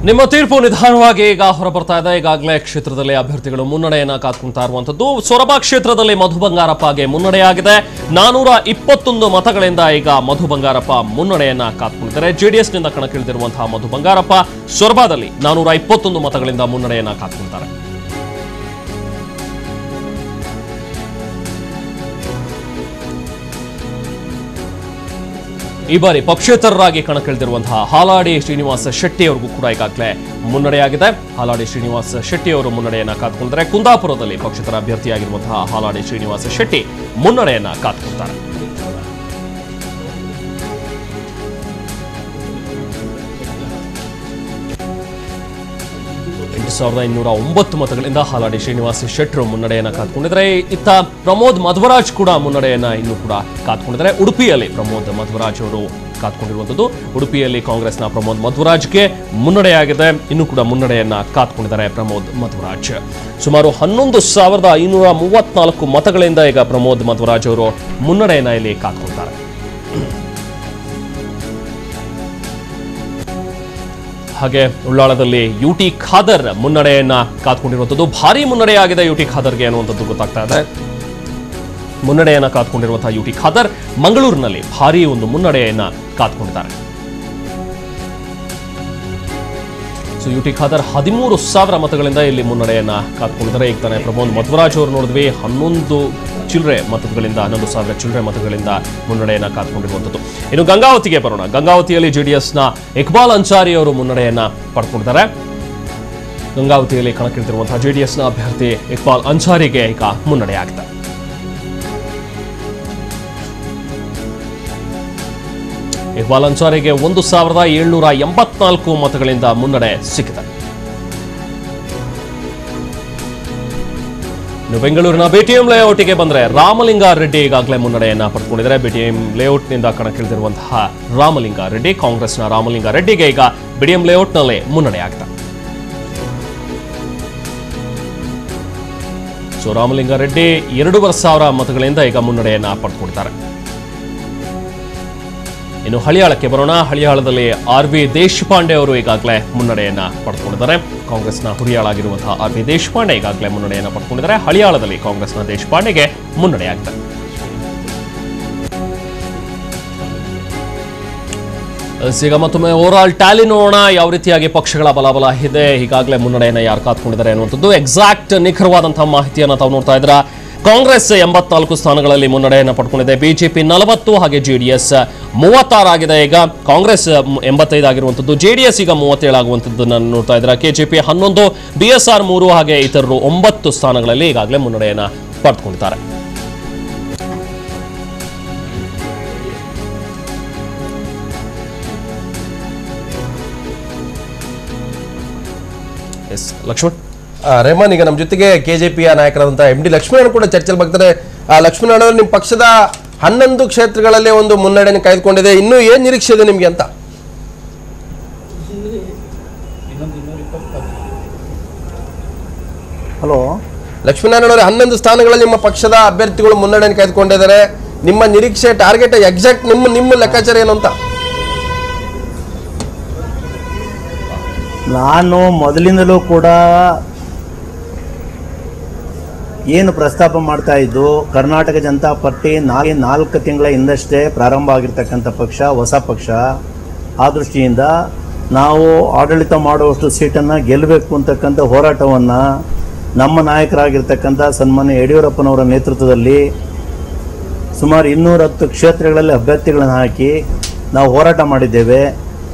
ನಿಮ್ಮ ತೀರ್ಪು ನಿಧಾನವಾಗಿ ಈಗ ಹೊರಬರ್ತಾ ಇದೆ. ಈಗಾಗಲೇ ಕ್ಷೇತ್ರದಲ್ಲಿ ಅಭ್ಯರ್ಥಿಗಳು ಮುನ್ನಡೆಯನ್ನ ಕಾತ್ಕೊಳ್ತಾ ಇರುವಂತದ್ದು. ಸೊರಬ ಕ್ಷೇತ್ರದಲ್ಲಿ ಮಧು ಬಂಗಾರಪ್ಪಗೆ ಮುನ್ನಡೆಯಾಗಿದೆ. 421 ಮತಗಳಿಂದ ಈಗ ಮಧು ಬಂಗಾರಪ್ಪ ಮುನ್ನಡೆಯನ್ನ ಕಾತ್ಕೊಂಡಿದ್ದಾರೆ. ಜೆಡಿಎಸ್ನಿಂದ ಕಣಕ್ಕಿಳಿದಿರುವಂತಹ ಮಧು ಬಂಗಾರಪ್ಪ ಸೊರಬದಲ್ಲಿ 421 ಮತಗಳಿಂದ ಮುನ್ನಡೆಯನ್ನ ಕಾತ್ಕೊಳ್ತಾರೆ. ಈ ಬಾರಿ ಪಕ್ಷೇತರರಾಗಿ ಕಣಕ್ಕಿಳಿದಿರುವಂತಹ ಹಾಲಾಡಿ ಶ್ರೀನಿವಾಸ ಶೆಟ್ಟಿ ಅವರಿಗೂ ಕೂಡ ಈಗಾಗಲೇ ಮುನ್ನಡೆಯಾಗಿದೆ. ಹಾಲಾಡಿ ಶ್ರೀನಿವಾಸ ಶೆಟ್ಟಿ ಅವರು ಮುನ್ನಡೆಯನ್ನ ಕಾತ್ಕೊಂಡಿದ್ದಾರೆ. ಕುಂದಾಪುರದಲ್ಲಿ ಪಕ್ಷೇತರ ಅಭ್ಯರ್ಥಿಯಾಗಿರುವಂತಹ ಹಾಲಾಡಿ ಶ್ರೀನಿವಾಸ ಶೆಟ್ಟಿ ಮುನ್ನಡೆಯನ್ನ ಕಾತ್ಕೊಳ್ತಾರೆ. 8,209 ಮತಗಳಿಂದ ಹಾಲಾಡಿ ಶ್ರೀನಿವಾಸ ಶೆಟ್ಟರು ಮುನ್ನಡೆಯನ್ನ ಕಾತ್ಕೊಂಡಿದ್ದಾರೆ. ಇತ್ತ ಪ್ರಮೋದ್ ಮಧ್ವರಾಜ್ ಕೂಡ ಮುನ್ನಡೆಯನ್ನ ಇನ್ನೂ ಕೂಡ ಕಾತ್ಕೊಂಡಿದ್ದಾರೆ. ಉಡುಪಿಯಲ್ಲಿ ಪ್ರಮೋದ್ ಮಧ್ವರಾಜ್ ಅವರು ಕಾತ್ಕೊಂಡಿರುವಂತದ್ದು. ಉಡುಪಿಯಲ್ಲಿ ಕಾಂಗ್ರೆಸ್ನ ಪ್ರಮೋದ್ ಮಧ್ವರಾಜ್ಗೆ ಮುನ್ನಡೆಯಾಗಿದೆ. ಇನ್ನೂ ಕೂಡ ಮುನ್ನಡೆಯನ್ನ ಕಾತ್ಕೊಂಡಿದ್ದಾರೆ ಪ್ರಮೋದ್ ಮಧ್ವರಾಜ್. ಸುಮಾರು 11,534 ಮತಗಳಿಂದ ಈಗ ಪ್ರಮೋದ್ ಮಧ್ವರಾಜ್ ಅವರು ಮುನ್ನಡೆಯನ್ನ ಇಲ್ಲಿ ಕಾತ್ಕೊಳ್ತಾರೆ. ಹಾಗೆ ಉಳ್ಳಾಳದಲ್ಲಿ ಯುಟಿ ಖಾದರ್ ಮುನ್ನಡೆಯನ್ನ ಕಾತ್ಕೊಂಡಿರುವಂಥದ್ದು. ಭಾರಿ ಮುನ್ನಡೆಯಾಗಿದೆ ಯುಟಿ ಖಾದರ್ಗೆ ಅನ್ನುವಂಥದ್ದು ಗೊತ್ತಾಗ್ತಾ ಇದೆ. ಮುನ್ನಡೆಯನ್ನ ಕಾತ್ಕೊಂಡಿರುವಂತಹ ಯುಟಿ ಖಾದರ್ ಮಂಗಳೂರಿನಲ್ಲಿ ಭಾರಿ ಒಂದು ಮುನ್ನಡೆಯನ್ನ ಕಾತ್ಕೊಂಡಿದ್ದಾರೆ. ಯುಟಿ ಖಾದರ್ 13,000 ಮತಗಳಿಂದ ಇಲ್ಲಿ ಮುನ್ನಡೆಯನ್ನ ಕಾತ್ಕೊಂಡಿದ್ದಾರೆ. ಈಗ ತಾನೇ ಪ್ರಮೋದ್ ಮಧ್ವರಾಜ್ ಅವರು ನೋಡಿದ್ವಿ 11,000 ಚಿಲ್ಲರೆ ಮತಗಳಿಂದ ಮುನ್ನಡೆಯನ್ನ ಕಾತ್ಕೊಂಡಿರುವಂಥದ್ದು. ಇನ್ನು ಗಂಗಾವತಿಗೆ ಬರೋಣ. ಗಂಗಾವತಿಯಲ್ಲಿ ಜೆಡಿಎಸ್ನ ಇಕ್ಬಾಲ್ ಅನ್ಸಾರಿ ಅವರು ಮುನ್ನಡೆಯನ್ನ ಪಡ್ಕೊಂಡಿದ್ದಾರೆ. ಗಂಗಾವತಿಯಲ್ಲಿ ಕಣಕ್ಕಿಳಿದಿರುವಂತಹ ಜೆಡಿಎಸ್ನ ಅಭ್ಯರ್ಥಿ ಇಕ್ಬಾಲ್ ಅನ್ಸಾರಿಗೆ ಈಗ ಮುನ್ನಡೆಯಾಗಿದೆ. ಇಕ್ಬಾಲ್ ಅನ್ಸಾರಿಗೆ 1,784 ಮತಗಳಿಂದ ಮುನ್ನಡೆ ಸಿಕ್ಕಿದೆ. ಇನ್ನು ಬೆಂಗಳೂರಿನ ಬಿಟಿಎಂ ಲೇಔಟ್ಗೆ ಬಂದರೆ ರಾಮಲಿಂಗ ರೆಡ್ಡಿ ಈಗಾಗಲೇ ಮುನ್ನಡೆಯನ್ನ ಪಡೆದುಕೊಂಡಿದ್ದಾರೆ. ಬಿಟಿಎಂ ಲೇಔಟ್ನಿಂದ ಕಣಕ್ಕಿಳಿದಿರುವಂತಹ ರಾಮಲಿಂಗ ರೆಡ್ಡಿ, ಕಾಂಗ್ರೆಸ್ನ ರಾಮಲಿಂಗ ರೆಡ್ಡಿಗೆ ಈಗ ಬಿಟಿಎಂ ಲೇಔಟ್ನಲ್ಲಿ ಮುನ್ನಡೆಯಾಗಿದೆ. ರಾಮಲಿಂಗ ರೆಡ್ಡಿ 2,500 ಮತಗಳಿಂದ ಈಗ ಮುನ್ನಡೆಯನ್ನ ಪಡೆದುಕೊಂಡಿದ್ದಾರೆ. ಇನ್ನು ಹಳಿಯಾಳಕ್ಕೆ ಬರೋಣ. ಹಳಿಯಾಳದಲ್ಲಿ RV ದೇಶಪಾಂಡೆ ಅವರು ಈಗಾಗಲೇ ಮುನ್ನಡೆಯನ್ನ ಪಡೆದುಕೊಂಡಿದ್ದಾರೆ. ಕಾಂಗ್ರೆಸ್ನ ಹುರಿಯಾಳಾಗಿರುವಂತಹ RV ದೇಶಪಾಂಡೆ ಈಗಾಗಲೇ ಮುನ್ನಡೆಯನ್ನ ಪಡೆದುಕೊಂಡಿದ್ದಾರೆ. ಹಳಿಯಾಳದಲ್ಲಿ ಕಾಂಗ್ರೆಸ್ನ ದೇಶಪಾಂಡೆಗೆ ಮುನ್ನಡೆಯಾಗಿದೆ. ಈಗ ಮತ್ತೊಮ್ಮೆ ಓವರಾಲ್ ಟ್ಯಾಲಿ ನೋಡೋಣ. ಯಾವ ರೀತಿಯಾಗಿ ಪಕ್ಷಗಳ ಬಲಾಬಲ ಇದೆ, ಈಗಾಗಲೇ ಮುನ್ನಡೆಯನ್ನ ಯಾರು ಕಾತ್ಕೊಂಡಿದ್ದಾರೆ ಅನ್ನುವಂಥದ್ದು ಎಕ್ಸಾಕ್ಟ್ ನಿಖರವಾದಂತಹ ಮಾಹಿತಿಯನ್ನು ತಾವು ನೋಡ್ತಾ ಇದ್ದೀರಾ. ಕಾಂಗ್ರೆಸ್ 84 ಸ್ಥಾನಗಳಲ್ಲಿ ಮುನ್ನಡೆಯನ್ನು ಪಡ್ಕೊಂಡಿದೆ. ಬಿಜೆಪಿ 40 ಹಾಗೆ ಜೆಡಿಎಸ್ 36 ಆಗಿದೆ. ಈಗ ಕಾಂಗ್ರೆಸ್ 85 ಆಗಿರುವಂಥದ್ದು, ಜೆಡಿಎಸ್ ಈಗ 37 ಆಗುವಂಥದ್ದನ್ನು ನೋಡ್ತಾ ಇದ್ದೀರಾ. ಕೆಜೆಪಿ 11, BSR 3 ಹಾಗೆ ಇತರರು 9 ಸ್ಥಾನಗಳಲ್ಲಿ ಈಗಾಗಲೇ ಮುನ್ನಡೆಯನ್ನು ಪಡೆದುಕೊಂಡಿದ್ದಾರೆ. ಲಕ್ಷ್ಮಣ್ ರೆಹಮಾನ್, ಈಗ ನಮ್ಮ ಜೊತೆಗೆ ಕೆಜೆಪಿಯ ನಾಯಕರಾದಂತಹ MD ಲಕ್ಷ್ಮಣ್ ಕೂಡ ಚರ್ಚೆಯಲ್ಲಿ ಬರ್ತಾರೆ. ಲಕ್ಷ್ಮಣ್ ಅಣ್ಣ, ನಿಮ್ಮ ಪಕ್ಷದ 11 ಕ್ಷೇತ್ರಗಳಲ್ಲಿ ಒಂದು ಮುನ್ನಡೆಯನ್ನು ಕಾಯ್ದುಕೊಂಡಿದೆ. ಇನ್ನೂ ಏನ್ ನಿರೀಕ್ಷೆ ಇದೆ ನಿಮ್ಗೆ ಅಂತ? ಹಲೋ ಲಕ್ಷ್ಮೀನಾರಾಯಣ ಅವರೇ, 11 ಸ್ಥಾನಗಳಲ್ಲಿ ನಿಮ್ಮ ಪಕ್ಷದ ಅಭ್ಯರ್ಥಿಗಳು ಮುನ್ನಡೆಯನ್ನು ಕಾಯ್ದುಕೊಂಡಿದ್ದಾರೆ. ನಿಮ್ಮ ನಿರೀಕ್ಷೆ, ಟಾರ್ಗೆಟ್ ಎಕ್ಸಾಕ್ಟ್ ನಿಮ್ಮ ಲೆಕ್ಕಾಚಾರ ಏನು ಅಂತ? ನಾನು ಮೊದಲಿಂದಲೂ ಕೂಡ ಏನು ಪ್ರಸ್ತಾಪ ಮಾಡ್ತಾ ಇದ್ದು, ಕರ್ನಾಟಕ ಜನತಾ ಪಾರ್ಟಿ 4 ತಿಂಗಳ ಹಿಂದಷ್ಟೇ ಪ್ರಾರಂಭ ಆಗಿರ್ತಕ್ಕಂಥ ಪಕ್ಷ, ಹೊಸ ಪಕ್ಷ. ಆ ದೃಷ್ಟಿಯಿಂದ ನಾವು ಆಡಳಿತ ಮಾಡುವಷ್ಟು ಸೀಟನ್ನು ಗೆಲ್ಲಬೇಕು ಅಂತಕ್ಕಂಥ ಹೋರಾಟವನ್ನು ನಮ್ಮ ನಾಯಕರಾಗಿರ್ತಕ್ಕಂಥ ಸನ್ಮಾನ್ಯ ಯಡಿಯೂರಪ್ಪನವರ ನೇತೃತ್ವದಲ್ಲಿ ಸುಮಾರು 210 ಕ್ಷೇತ್ರಗಳಲ್ಲಿ ಅಭ್ಯರ್ಥಿಗಳನ್ನು ಹಾಕಿ ನಾವು ಹೋರಾಟ ಮಾಡಿದ್ದೇವೆ.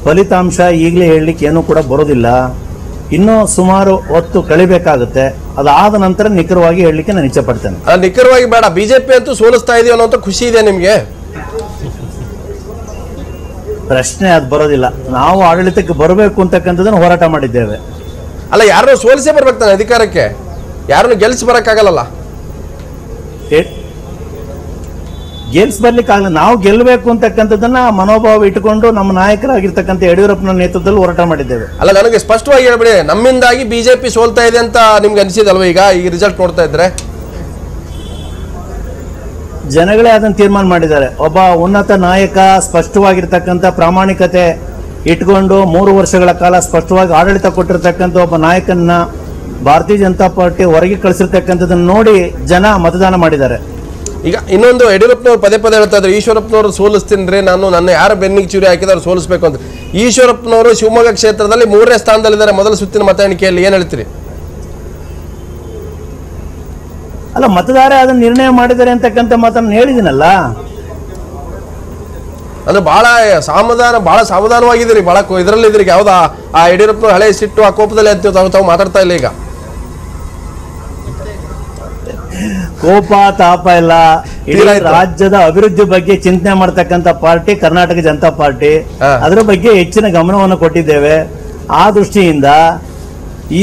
ಫಲಿತಾಂಶ ಈಗಲೇ ಹೇಳಲಿಕ್ಕೆ ಏನೂ ಕೂಡ ಬರೋದಿಲ್ಲ. ಇನ್ನೂ ಸುಮಾರು ಹೊತ್ತು ಕಳಿಬೇಕಾಗುತ್ತೆ. ಅದಾದ ನಂತರ ನಿಖರವಾಗಿ ಹೇಳಲಿಕ್ಕೆ ನಾನು ಇಚ್ಛೆ ಪಡ್ತೇನೆ. ನಿಖರವಾಗಿ ಬೇಡ, ಬಿಜೆಪಿ ಅಂತೂ ಸೋಲಿಸ್ತಾ ಇದೆಯೋ ಅನ್ನೋ ಖುಷಿ ಇದೆ ನಿಮಗೆ? ಪ್ರಶ್ನೆ ಅದು ಬರೋದಿಲ್ಲ. ನಾವು ಆಡಳಿತಕ್ಕೆ ಬರಬೇಕು ಅಂತಕ್ಕಂಥದ್ದನ್ನು ಹೋರಾಟ ಮಾಡಿದ್ದೇವೆ. ಅಲ್ಲ, ಯಾರನ್ನೂ ಸೋಲಿಸೇ ಬರ್ಬೇಕು ತಾನೆ ಅಧಿಕಾರಕ್ಕೆ, ಯಾರನ್ನು ಗೆಲ್ಸಿ ಬರೋಕ್ಕಾಗಲ್ಲ. ಗೆಲ್ಸ್ ಬರ್ಲಿಕ್ಕಾಗಲ್ಲ. ನಾವು ಗೆಲ್ಲಬೇಕು ಅಂತಕ್ಕಂಥದ್ದನ್ನ ಮನೋಭಾವ ಇಟ್ಟುಕೊಂಡು ನಮ್ಮ ನಾಯಕರಾಗಿರ್ತಕ್ಕಂಥ ಯಡಿಯೂರಪ್ಪನ ನೇತೃತ್ವದಲ್ಲಿ ಹೋರಾಟ ಮಾಡಿದ್ದೇವೆ. ಅಲ್ಲ, ನನಗೆ ಸ್ಪಷ್ಟವಾಗಿ ಹೇಳ್ಬಿಡಿ, ನಮ್ಮಿಂದಾಗಿ ಬಿಜೆಪಿ ಸೋಲ್ತಾ ಇದೆ ಅಂತ ನಿಮ್ಗೆ ಅನಿಸಿದಲ್ವ? ಈಗ ಈ ರಿಸಲ್ಟ್ ನೋಡ್ತಾ ಇದ್ರೆ ಜನಗಳೇ ಅದನ್ನು ತೀರ್ಮಾನ ಮಾಡಿದ್ದಾರೆ. ಒಬ್ಬ ಉನ್ನತ ನಾಯಕ, ಸ್ಪಷ್ಟವಾಗಿರ್ತಕ್ಕಂಥ ಪ್ರಾಮಾಣಿಕತೆ ಇಟ್ಕೊಂಡು 3 ವರ್ಷಗಳ ಕಾಲ ಸ್ಪಷ್ಟವಾಗಿ ಆಡಳಿತ ಕೊಟ್ಟಿರ್ತಕ್ಕಂಥ ಒಬ್ಬ ನಾಯಕನ್ನ ಭಾರತೀಯ ಜನತಾ ಪಾರ್ಟಿ ಹೊರಗೆ ಕಳಿಸಿರ್ತಕ್ಕಂಥದ್ದನ್ನು ನೋಡಿ ಜನ ಮತದಾನ ಮಾಡಿದ್ದಾರೆ. ಈಗ ಇನ್ನೊಂದು ಯಡಿಯೂರಪ್ಪನವ್ರು ಪದೇ ಪದೇ ಹೇಳ್ತಾ ಇದ್ರು, ಈಶ್ವರಪ್ಪನವರು ಸೋಲಿಸ್ತೀನಿ ನನ್ನ ಯಾರು ಬೆನ್ನಿಗೆ ಚೂರಿ ಹಾಕಿದಾರೆ ಸೋಲಿಸ್ಬೇಕು ಅಂತ. ಈಶ್ವರಪ್ಪನವರು ಶಿವಮೊಗ್ಗ ಕ್ಷೇತ್ರದಲ್ಲಿ 3ನೇ ಸ್ಥಾನದಲ್ಲಿದ್ದಾರೆ ಮೊದಲ ಸುತ್ತಿನ ಮತ ಎಣಿಕೆಯಲ್ಲಿ. ಏನ್ ಹೇಳ್ತೀರಿ? ಅಲ್ಲ, ಮತದಾರ ಅದನ್ನ ನಿರ್ಣಯ ಮಾಡಿದ್ದಾರೆ ಅಂತಕ್ಕಂಥ ಮಾತನ್ನು ಹೇಳಿದಿನಲ್ಲ. ಅಂದ್ರೆ ಬಹಳ ಸಾವಧಾನವಾಗಿದ್ದೀರಿ, ಬಹಳ ಇದರಲ್ಲಿ ಇದ್ರಿಗೆ. ಯಾವ್ದು ಆ ಯಡಿಯೂರಪ್ಪನವ್ರು ಹಳೆ ಸಿಟ್ಟು ಆ ಕೋಪದಲ್ಲಿ ತಾವು ಮಾತಾಡ್ತಾ ಇಲ್ಲ. ಈಗ ಕೋಪ ತಾಪ ಇಲ್ಲ, ಇಡೀ ರಾಜ್ಯದ ಅಭಿವೃದ್ಧಿ ಬಗ್ಗೆ ಚಿಂತನೆ ಮಾಡ್ತಕ್ಕಂಥ ಪಾರ್ಟಿ ಕರ್ನಾಟಕ ಜನತಾ ಪಾರ್ಟಿ. ಅದರ ಬಗ್ಗೆ ಹೆಚ್ಚಿನ ಗಮನವನ್ನು ಕೊಟ್ಟಿದ್ದೇವೆ. ಆ ದೃಷ್ಟಿಯಿಂದ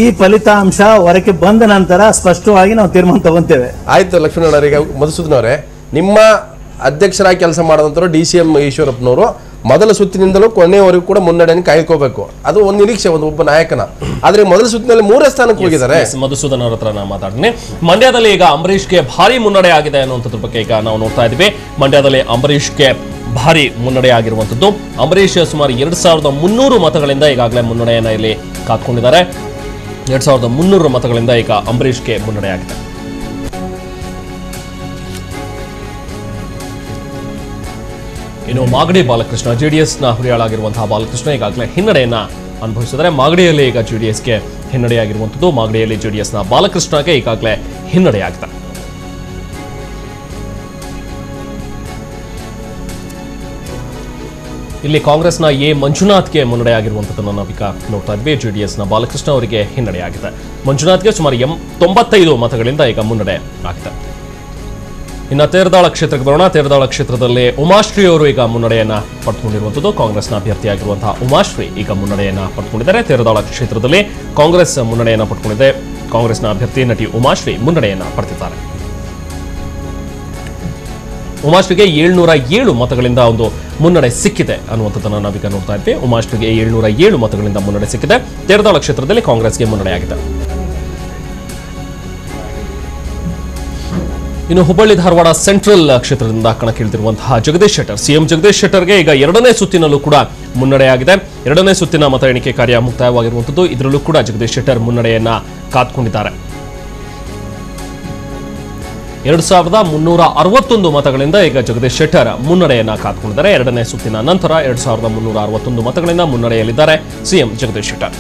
ಈ ಫಲಿತಾಂಶ ಹೊರಕ್ಕೆ ಬಂದ ನಂತರ ಸ್ಪಷ್ಟವಾಗಿ ನಾವು ತೀರ್ಮಾನ ತಗೊಂತೇವೆ. ಆಯ್ತು ಲಕ್ಷ್ಮಣರವರಿಗೆ. ಮಧುಸೂದನವರೇ, ನಿಮ್ಮ ಅಧ್ಯಕ್ಷರಾಗಿ ಕೆಲಸ ಮಾಡಿದಂಥವ್ರು DCM ಈಶ್ವರಪ್ಪನವರು ಮೊದಲ ಸುತ್ತಿನಿಂದಲೂ ಕೊನೆಯವರೆಗೂ ಕೂಡ ಮುನ್ನಡೆಯನ್ನು ಕಾಯ್ಕೋಬೇಕು, ಅದು ಒಂದು ನಿರೀಕ್ಷೆ ಒಬ್ಬ ನಾಯಕನ. ಆದ್ರೆ ಮೊದಲ ಸುತ್ತಿನಲ್ಲಿ 3ನೇ ಸ್ಥಾನಕ್ಕೆ ಹೋಗಿದ್ದಾರೆ. ಮಧುಸೂದನ್ ಅವ್ರ ಹತ್ರ ನಾನು ಮಾತಾಡ್ತೀನಿ. ಮಂಡ್ಯದಲ್ಲಿ ಈಗ ಅಂಬರೀಷ್ಗೆ ಭಾರಿ ಮುನ್ನಡೆ ಆಗಿದೆ ಅನ್ನುವಂಥದ್ರ ಬಗ್ಗೆ ಈಗ ನಾವು ನೋಡ್ತಾ ಇದ್ದೀವಿ. ಮಂಡ್ಯದಲ್ಲಿ ಅಂಬರೀಷ್ಗೆ ಭಾರಿ ಮುನ್ನಡೆ ಆಗಿರುವಂಥದ್ದು. ಅಂಬರೀಷ್ ಸುಮಾರು 2300 ಮತಗಳಿಂದ ಈಗಾಗಲೇ ಮುನ್ನಡೆಯನ್ನ ಇಲ್ಲಿ ಕಾತ್ಕೊಂಡಿದ್ದಾರೆ. 2300 ಮತಗಳಿಂದ ಈಗ ಅಂಬರೀಷ್ಗೆ ಮುನ್ನಡೆ ಆಗಿದೆ. ಇನ್ನು ಮಾಗಡಿ ಬಾಲಕೃಷ್ಣ, ಜೆಡಿಎಸ್ನ ಹುರಿಯಾಳಾಗಿರುವಂತಹ ಬಾಲಕೃಷ್ಣ ಈಗಾಗಲೇ ಹಿನ್ನಡೆಯನ್ನ ಅನುಭವಿಸಿದರೆ ಮಾಗಡಿಯಲ್ಲಿ ಈಗ ಜೆಡಿಎಸ್ಗೆ ಹಿನ್ನಡೆಯಾಗಿರುವಂಥದ್ದು. ಮಾಗಡಿಯಲ್ಲಿ ಜೆಡಿಎಸ್ನ ಬಾಲಕೃಷ್ಣಗೆ ಈಗಾಗಲೇ ಹಿನ್ನಡೆಯಾಗಿದೆ. ಇಲ್ಲಿ ಕಾಂಗ್ರೆಸ್ನ ಮಂಜುನಾಥ್ಗೆ ಮುನ್ನಡೆಯಾಗಿರುವಂಥದ್ದನ್ನು ನಾವೀಗ ನೋಡ್ತಾ ಇದ್ವಿ. ಜೆಡಿಎಸ್ನ ಬಾಲಕೃಷ್ಣ ಅವರಿಗೆ ಹಿನ್ನಡೆಯಾಗಿದೆ. ಮಂಜುನಾಥ್ಗೆ ಸುಮಾರು 95 ಮತಗಳಿಂದ ಈಗ ಮುನ್ನಡೆ ಆಗಿದೆ. ಇನ್ನು ತೇರದಾಳ ಕ್ಷೇತ್ರಕ್ಕೆ ಬರೋಣ. ತೇರದಾಳ ಕ್ಷೇತ್ರದಲ್ಲಿ ಉಮಾಶ್ರೀ ಅವರು ಈಗ ಮುನ್ನಡೆಯನ್ನ ಪಡೆದುಕೊಂಡಿರುವಂಥದ್ದು. ಕಾಂಗ್ರೆಸ್ನ ಅಭ್ಯರ್ಥಿಯಾಗಿರುವಂತಹ ಉಮಾಶ್ರೀ ಈಗ ಮುನ್ನಡೆಯನ್ನ ಪಡೆದುಕೊಂಡಿದ್ದಾರೆ. ತೇರದಾಳ ಕ್ಷೇತ್ರದಲ್ಲಿ ಕಾಂಗ್ರೆಸ್ ಮುನ್ನಡೆಯನ್ನ ಪಡೆದುಕೊಂಡಿದೆ. ಕಾಂಗ್ರೆಸ್ನ ಅಭ್ಯರ್ಥಿ ನಟಿ ಉಮಾಶ್ರೀ ಮುನ್ನಡೆಯನ್ನ ಪಡೆದಿದ್ದಾರೆ. ಉಮಾಶ್ರೀಗೆ 707 ಮತಗಳಿಂದ ಒಂದು ಮುನ್ನಡೆ ಸಿಕ್ಕಿದೆ ಅನ್ನುವಂಥದ್ದನ್ನು ನಾವೀಗ ನೋಡ್ತಾ ಇದ್ವಿ. ಉಮಾಶ್ರೀಗೆ 707 ಮತಗಳಿಂದ ಮುನ್ನಡೆ ಸಿಕ್ಕಿದೆ. ತೇರದಾಳ ಕ್ಷೇತ್ರದಲ್ಲಿ ಕಾಂಗ್ರೆಸ್ಗೆ ಮುನ್ನಡೆಯಾಗಿದೆ. ಇನ್ನು ಹುಬ್ಬಳ್ಳಿ ಧಾರವಾಡ ಸೆಂಟ್ರಲ್ ಕ್ಷೇತ್ರದಿಂದ ಕಣಕ್ಕಿಳಿದಿರುವಂತಹ ಜಗದೀಶ್ ಶೆಟ್ಟರ್, ಸಿಎಂ ಜಗದೀಶ್ ಶೆಟ್ಟರ್ಗೆ ಈಗ 2ನೇ ಸುತ್ತಿನಲ್ಲೂ ಕೂಡ ಮುನ್ನಡೆಯಾಗಿದೆ. 2ನೇ ಸುತ್ತಿನ ಮತ ಎಣಿಕೆ ಕಾರ್ಯ ಮುಕ್ತಾಯವಾಗಿರುವಂಥದ್ದು. ಇದರಲ್ಲೂ ಕೂಡ ಜಗದೀಶ್ ಶೆಟ್ಟರ್ ಮುನ್ನಡೆಯನ್ನ ಕಾತ್ಕೊಂಡಿದ್ದಾರೆ. 2361 ಮತಗಳಿಂದ ಈಗ ಜಗದೀಶ್ ಶೆಟ್ಟರ್ ಮುನ್ನಡೆಯನ್ನ ಕಾತ್ಕೊಂಡಿದ್ದಾರೆ. 2ನೇ ಸುತ್ತಿನ ನಂತರ 2361 ಮತಗಳಿಂದ ಮುನ್ನಡೆಯಲ್ಲಿದ್ದಾರೆ CM Jagadish Shettar.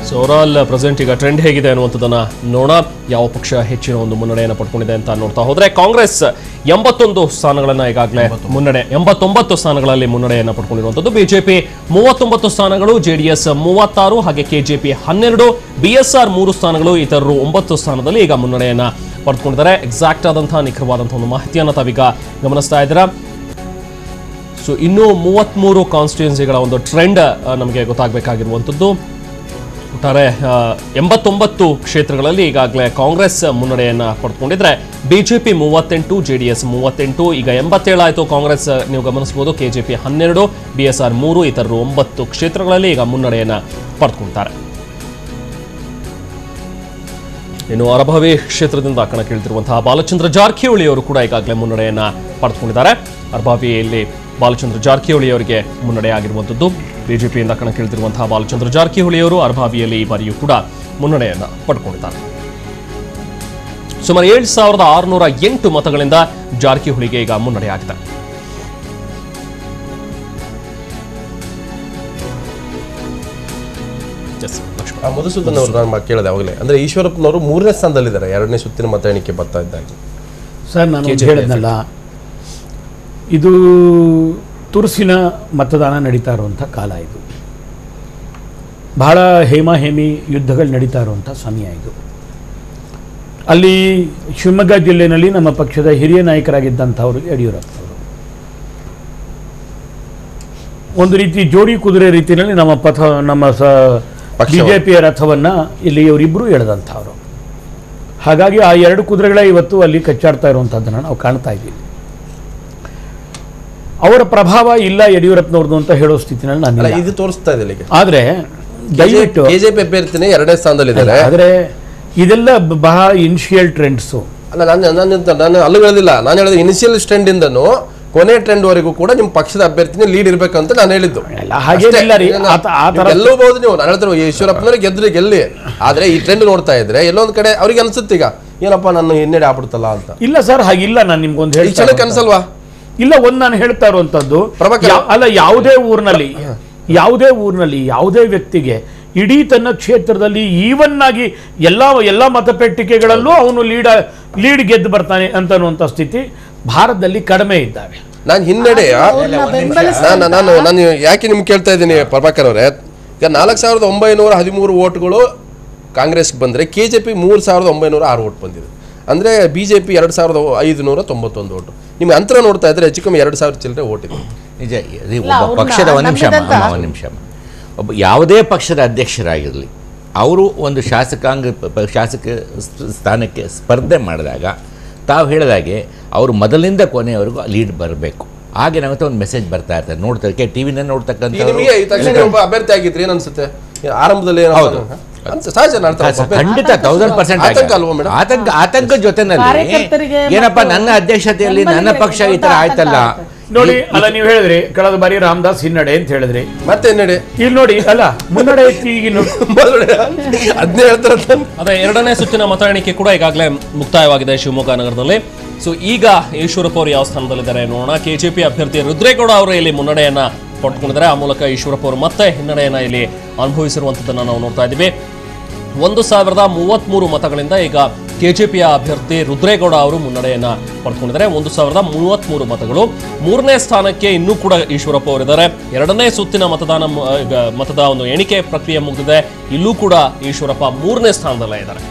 So overall present ಈಗ ಟ್ರೆಂಡ್ ಹೇಗಿದೆ ಅನ್ನುವಂಥದ್ದನ್ನ ನೋಡೋಣ. ಯಾವ ಪಕ್ಷ ಹೆಚ್ಚಿನ ಒಂದು ಮುನ್ನಡೆಯನ್ನು ಪಡ್ಕೊಂಡಿದೆ ಅಂತ ನೋಡ್ತಾ ಹೋದ್ರೆ ಕಾಂಗ್ರೆಸ್ 81 ಸ್ಥಾನಗಳನ್ನ ಈಗಾಗಲೇ 89 ಸ್ಥಾನಗಳಲ್ಲಿ ಮುನ್ನಡೆಯನ್ನು ಪಡ್ಕೊಂಡಿರುವಂಥದ್ದು. ಬಿಜೆಪಿ 39 ಸ್ಥಾನಗಳು, JDS 36, ಹಾಗೆ KJP 12, BSR 3 ಸ್ಥಾನಗಳು, ಇತರರು 9 ಸ್ಥಾನದಲ್ಲಿ ಈಗ ಮುನ್ನಡೆಯನ್ನ ಪಡೆದುಕೊಂಡಿದ್ದಾರೆ. ಎಕ್ಸಾಕ್ಟ್ ಆದಂತಹ ನಿಖರವಾದಂತಹ ಒಂದು ಮಾಹಿತಿಯನ್ನು ತಾವೀಗ ಗಮನಿಸ್ತಾ ಇದ್ದೀರಾ. ಸೊ ಇನ್ನೂ 33 ಕಾನ್ಸ್ಟಿಟ್ಯೂನ್ಸಿಗಳ ಒಂದು ಟ್ರೆಂಡ್ ನಮಗೆ ಗೊತ್ತಾಗಬೇಕಾಗಿರುವಂಥದ್ದು. ಒಟ್ಟಾರೆ 89 ಕ್ಷೇತ್ರಗಳಲ್ಲಿ ಈಗಾಗಲೇ ಕಾಂಗ್ರೆಸ್ ಮುನ್ನಡೆಯನ್ನ ಪಡೆದುಕೊಂಡಿದ್ರೆ ಬಿಜೆಪಿ 38, JDS 38, ಈಗ 87 ಆಯಿತು. ಕಾಂಗ್ರೆಸ್ ನೀವು ಗಮನಿಸಬಹುದು. KJP 12, BSR 3, ಇತರರು 9 ಕ್ಷೇತ್ರಗಳಲ್ಲಿ ಈಗ ಮುನ್ನಡೆಯನ್ನ ಪಡೆದುಕೊಳ್ತಾರೆ. ಇನ್ನು ಅರಭಾವಿ ಕ್ಷೇತ್ರದಿಂದ ಕಣಕ್ಕಿಳಿದಿರುವಂತಹ ಬಾಲಚಂದ್ರ ಜಾರಕಿಹೊಳಿ ಅವರು ಕೂಡ ಈಗಾಗಲೇ ಮುನ್ನಡೆಯನ್ನ ಪಡೆದುಕೊಂಡಿದ್ದಾರೆ. ಅರಭಾವಿಯಲ್ಲಿ ಬಾಲಚಂದ್ರ ಜಾರಕಿಹೊಳಿ ಅವರಿಗೆ ಮುನ್ನಡೆ ಆಗಿರುವಂಥದ್ದು. ಬಿಜೆಪಿಯಿಂದ ಕಣಕ್ಕಿಳಿದಿರುವಂತಹ ಬಾಲಚಂದ್ರ ಜಾರಕಿಹೊಳಿ ಅವರು ಅರಭಾವಿಯಲ್ಲಿ ಈ ಬಾರಿಯೂ ಕೂಡ ಮುನ್ನಡೆಯನ್ನ ಪಡೆದುಕೊಂಡಿದ್ದಾರೆ. ಸುಮಾರು 7608 ಮತಗಳಿಂದ ಜಾರಕಿಹೊಳಿಗೆ ಈಗ ಮುನ್ನಡೆಯಾಗಿದೆ. ಮಧುಸೂದನ್ ಅವರು ನಾನು ಕೇಳಿದೆ ಅವಾಗಲೇ, ಅಂದ್ರೆ ಈಶ್ವರಪ್ಪನವರು 3ನೇ ಸ್ಥಾನದಲ್ಲಿದ್ದಾರೆ 2ನೇ ಸುತ್ತಿನ ಮತ ಎಣಿಕೆ ಬರ್ತಾ ಇದ್ದಾಗ. ಸರ್ ನಾನು ಹೇಳಿದ್ನಲ್ಲ, ಇದು ತುರುಸಿನ ಮತದಾನ ನಡೀತಾ ಇರುವಂಥ ಕಾಲ. ಇದು ಬಹಳ ಹೇಮಾಹೇಮಿ ಯುದ್ಧಗಳು ನಡೀತಾ ಇರುವಂಥ ಸಮಯ ಇದು. ಅಲ್ಲಿ ಶಿವಮೊಗ್ಗ ಜಿಲ್ಲೆಯಲ್ಲಿ ನಮ್ಮ ಪಕ್ಷದ ಹಿರಿಯ ನಾಯಕರಾಗಿದ್ದಂಥವರು ಯಡಿಯೂರಪ್ಪನವರು ಒಂದು ರೀತಿ ಜೋಡಿ ಕುದುರೆ ರೀತಿಯಲ್ಲಿ ನಮ್ಮ ಬಿಜೆಪಿಯ ರಥವನ್ನು ಇಲ್ಲಿ ಇವರಿಬ್ಬರು ಎಳೆದಂಥವ್ರು. ಹಾಗಾಗಿ ಆ 2 ಕುದುರೆಗಳೇ ಇವತ್ತು ಅಲ್ಲಿ ಕಚ್ಚಾಡ್ತಾ ಇರುವಂಥದ್ದನ್ನು ನಾವು ಕಾಣ್ತಾ ಇದ್ದೀವಿ. ಅವರ ಪ್ರಭಾವ ಇಲ್ಲ ಯಡಿಯೂರಪ್ಪನವ್ರದ್ದು ಅಂತ ಹೇಳೋ ಸ್ಥಿತಿನಲ್ಲಿ ನಾನು ಇದು ತೋರಿಸ್ತಾ ಇದೆ. ಆದರೆ ದಯವಿಟ್ಟು ಬಿಜೆಪಿ ಅಭ್ಯರ್ಥಿನೇ 2ನೇ ಸ್ಥಾನದಲ್ಲಿದ್ದಾರೆ. ಆದರೆ ಇದೆಲ್ಲ ಬಹಳ ಇನಿಷಿಯಲ್ ಟ್ರೆಂಡ್ಸು. ಅಲ್ಲ, ನಾನು ಅಲ್ಲುಗಳಿಲ್ಲ. ನಾನು ಹೇಳಿದ ಇನಿಷಿಯಲ್ ಟ್ರೆಂಡ್ ಇಂದನು ಕೊನೆ ಟ್ರೆಂಡ್ ವರೆಗೂ ಕೂಡ ನಿಮ್ಮ ಪಕ್ಷದ ಅಭ್ಯರ್ಥಿನೇ ಲೀಡ್ ಇರ್ಬೇಕಂತ ನಾನು ಹೇಳಿದ್ದು. ಗೆಲ್ಲಬಹುದು ನೀವು. ನಾನು ಹೇಳ್ತಾರೆ ಈಶ್ವರಪ್ಪನವ್ರಿಗೆ ಗೆದ್ರೆ ಗೆಲ್ಲಿ, ಆದ್ರೆ ಈ ಟ್ರೆಂಡ್ ನೋಡ್ತಾ ಇದ್ರೆ ಎಲ್ಲೊಂದ್ ಕಡೆ ಅವ್ರಿಗೆ ಅನ್ಸುತ್ತೆ ಈಗ ಏನಪ್ಪಾ ನನ್ನ ಹಿನ್ನಡೆ ಆಗ್ಬಿಡ್ತಲ್ಲ ಅಂತ. ಇಲ್ಲ ಸರ್, ಹಾಗಿಲ್ಲ. ನಾನು ನಿಮ್ಗೊಂದು ಈ ಕ್ಷಣಕ್ಕೆ ಅನ್ಸಲ್ವಾ? ಇಲ್ಲ, ಒಂದು ನಾನು ಹೇಳ್ತಾ ಇರುವಂತದ್ದು ಅಲ್ಲ, ಯಾವುದೇ ಊರಿನಲ್ಲಿ ಯಾವುದೇ ವ್ಯಕ್ತಿಗೆ ಇಡೀ ತನ್ನ ಕ್ಷೇತ್ರದಲ್ಲಿ ಈವನ್ ಆಗಿ ಎಲ್ಲ ಮತಪೆಟ್ಟಿಗೆಗಳಲ್ಲೂ ಅವನು ಲೀಡ್ ಗೆದ್ದು ಬರ್ತಾನೆ ಅಂತನ್ನುವಂಥ ಸ್ಥಿತಿ ಭಾರತದಲ್ಲಿ ಕಡಿಮೆ ಇದ್ದಾವೆ. ನಾನು ಹಿನ್ನಡೆ ನಾನು ಯಾಕೆ ನಿಮ್ಗೆ ಕೇಳ್ತಾ ಇದ್ದೀನಿ ಪ್ರಭಾಕರ್ ಅವರೇ, ಈಗ 4913 ಓಟ್ಗಳು ಕಾಂಗ್ರೆಸ್ಗೆ ಬಂದರೆ KJP 3906 ಓಟ್ ಬಂದಿದೆ. ಅಂದರೆ BJP 2591 ಓಟು. ನಿಮ್ಗೆ ಅಂತರ ನೋಡ್ತಾ ಇದ್ರೆ ಹೆಚ್ಚು ಕಮ್ಮಿ 2000 ಚಿಲ್ಲರೆ ಓಟ್ ಇದೆ. ನಿಜ. ಒಬ್ಬ ಪಕ್ಷದ ಒಂದು ನಿಮಿಷ ಒಬ್ಬ ಯಾವುದೇ ಪಕ್ಷದ ಅಧ್ಯಕ್ಷರಾಗಿರಲಿ, ಅವರು ಒಂದು ಶಾಸಕ ಸ್ಥಾನಕ್ಕೆ ಸ್ಪರ್ಧೆ ಮಾಡಿದಾಗ ತಾವು ಹೇಳಿದಾಗೆ ಅವರು ಮೊದಲಿಂದ ಕೊನೆಯವರೆಗೂ ಲೀಡ್ ಬರಬೇಕು. ಹಾಗೆ ನಮಗೆ ಒಂದು ಮೆಸೇಜ್ ಬರ್ತಾ ಇರ್ತಾರೆ. ನೋಡ್ತಾರೆ ಟಿವಿನ ನೋಡ್ತಕ್ಕಂಥ ಒಬ್ಬ ಅಭ್ಯರ್ಥಿ ಆಗಿದ್ರಿ ಏನು ಅನ್ಸುತ್ತೆ ಆರಂಭದಲ್ಲಿ? ಖಂಡಿತ 1000% ಆತಂಕ ಜೊತೆನಲ್ಲಿ ಏನಪ್ಪಾ ನನ್ನ ಅಧ್ಯಕ್ಷತೆಯಲ್ಲಿ ನನ್ನ ಪಕ್ಷ ಈ ತರ ಆಯ್ತಲ್ಲ ನೋಡಿ. ಅಲ್ಲ, ನೀವು ಹೇಳಿದ್ರಿ ಕಳೆದ ಬಾರಿ ರಾಮದಾಸ್ ಹಿನ್ನಡೆ ಅಂತ ಹೇಳಿದ್ರಿ, ಮತ್ತೆ ಹಿನ್ನಡೆ ಇಲ್ಲಿ ನೋಡಿ. ಅಲ್ಲ, ಮುನ್ನಡೆ ಅದನ್ನೇ ಹೇಳ್ತಾರೆ. ಅದೇ ಎರಡನೇ ಸುತ್ತಿನ ಮತ ಎಣಿಕೆ ಕೂಡ ಈಗಾಗಲೇ ಮುಕ್ತಾಯವಾಗಿದೆ ಶಿವಮೊಗ್ಗ ನಗರದಲ್ಲಿ. ಸೊ ಈಗ ಈಶ್ವರಪ್ಪ ಅವರು ಯಾವ ಸ್ಥಾನದಲ್ಲಿದ್ದಾರೆ ನೋಡೋಣ. KJP ಅಭ್ಯರ್ಥಿ ರುದ್ರೇಗೌಡ ಅವರು ಇಲ್ಲಿ ಮುನ್ನಡೆಯನ್ನ ಪಡ್ಕೊಂಡಿದ್ದಾರೆ. ಆ ಮೂಲಕ ಈಶ್ವರಪ್ಪ ಅವರು ಮತ್ತೆ ಹಿನ್ನಡೆಯನ್ನ ಇಲ್ಲಿ ಅನುಭವಿಸಿರುವಂಥದ್ದನ್ನು ನಾವು ನೋಡ್ತಾ ಇದ್ದೀವಿ. 1033 ಮತಗಳಿಂದ ಈಗ KJPಯ ಅಭ್ಯರ್ಥಿ ರುದ್ರೇಗೌಡ ಅವರು ಮುನ್ನಡೆಯನ್ನ ಪಡ್ಕೊಂಡಿದ್ದಾರೆ. 1033 ಮತಗಳು. ಮೂರನೇ ಸ್ಥಾನಕ್ಕೆ ಇನ್ನೂ ಕೂಡ ಈಶ್ವರಪ್ಪ ಅವರಿದ್ದಾರೆ. ಎರಡನೇ ಸುತ್ತಿನ ಮತದ ಒಂದು ಎಣಿಕೆ ಪ್ರಕ್ರಿಯೆ ಮುಗಿದಿದೆ. ಇಲ್ಲೂ ಕೂಡ ಈಶ್ವರಪ್ಪ ಮೂರನೇ ಸ್ಥಾನದಲ್ಲೇ ಇದ್ದಾರೆ.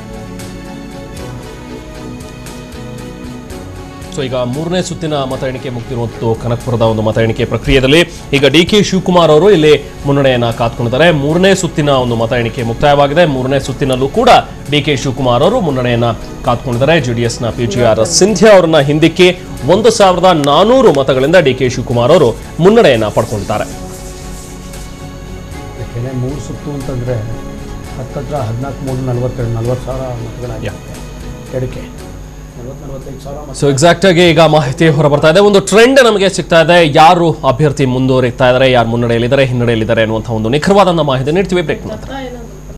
ಸೊ ಈಗ ಮೂರನೇ ಸುತ್ತಿನ ಮತ ಎಣಿಕೆ ಮುಗಿದಿರುವಂಥದ್ದು ಕನಕಪುರದ ಒಂದು ಮತ ಎಣಿಕೆ ಪ್ರಕ್ರಿಯೆಯಲ್ಲಿ ಈಗ DK ಶಿವಕುಮಾರ್ ಅವರು ಇಲ್ಲಿ ಮುನ್ನಡೆಯನ್ನ ಕಾತ್ಕೊಂಡಿದ್ದಾರೆ. ಮೂರನೇ ಸುತ್ತಿನ ಒಂದು ಮತ ಎಣಿಕೆ ಮುಕ್ತಾಯವಾಗಿದೆ. ಮೂರನೇ ಸುತ್ತಿನಲ್ಲೂ ಕೂಡ DK ಶಿವಕುಮಾರ್ ಅವರು ಮುನ್ನಡೆಯನ್ನ ಕಾತ್ಕೊಂಡಿದ್ದಾರೆ. JDSನ PGR ಸಿಂಧ್ಯಾ ಅವರನ್ನ ಹಿಂದಿಕ್ಕಿ 1400 ಮತಗಳಿಂದ DK ಶಿವಕುಮಾರ್ ಅವರು ಮುನ್ನಡೆಯನ್ನ ಪಡ್ಕೊಂಡಿದ್ದಾರೆ. ಮೂರು ಸುತ್ತು ಅಂತಂದ್ರೆ 40 ಸಾವಿರ ಮತಗಳಾಗಿದೆ ಎಣಿಕೆ. ಸೊ ಎಕ್ಸಾಕ್ಟ್ ಆಗಿ ಈಗ ಮಾಹಿತಿ ಹೊರಬರ್ತಾ ಇದೆ. ಒಂದು ಟ್ರೆಂಡ್ ನಮಗೆ ಸಿಗ್ತಾ ಇದೆ. ಯಾರು ಅಭ್ಯರ್ಥಿ ಮುಂದುವರಿತಾ ಇದ್ದಾರೆ, ಯಾರು ಮುನ್ನಡೆಯಲ್ಲಿದ್ದಾರೆ, ಹಿನ್ನಡೆಯಲ್ಲಿದ್ದಾರೆ ಅನ್ನುವಂಥ ಒಂದು ನಿಖರವಾದ ಮಾಹಿತಿ ನೀಡ್ತೀವಿ ಬ್ರೇಕ್ ನಂತರ.